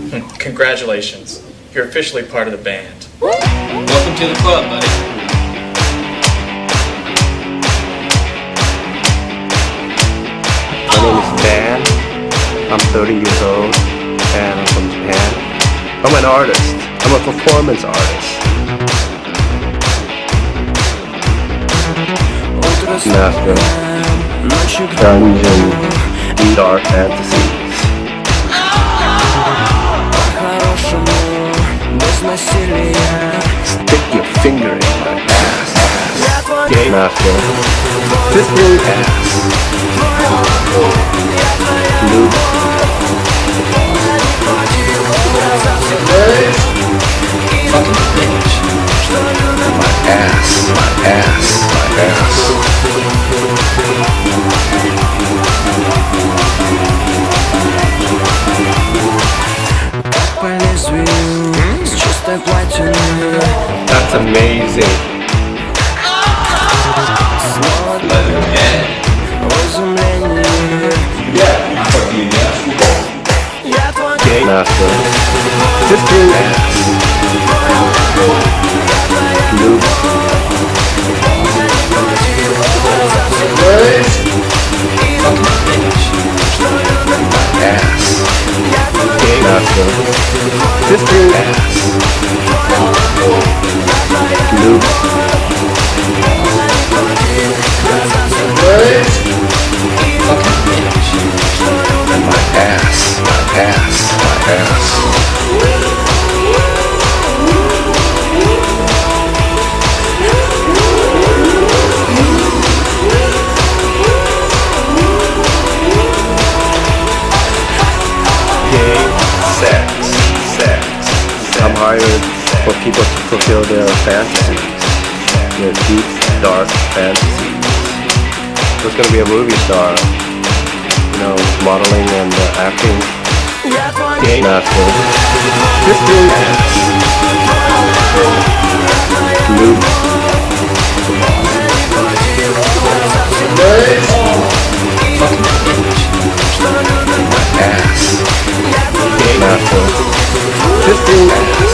Congratulations. You're officially part of the band. Welcome to the club, buddy. My name is Dan. I'm 30 years old and I'm from Japan. I'm an artist. I'm a performance artist. Master dungeon dark fantasies. Stick your finger in my ass. Game master. Fisting ass. Lube. Fucking bitch. My ass. My ass. My ass. That's amazing. Gay master. 15 ass. Lube. Ass. Gay master. 15 ass. Lube. My ass. My ass. My ass. I'm hired for people to fulfill their fantasies, their deep, dark fantasies. There's going to be a movie star, you know, modeling and acting. Gay master. 15 ass. Lube. Fucking bitch. My ass. Gay master. 15 ass.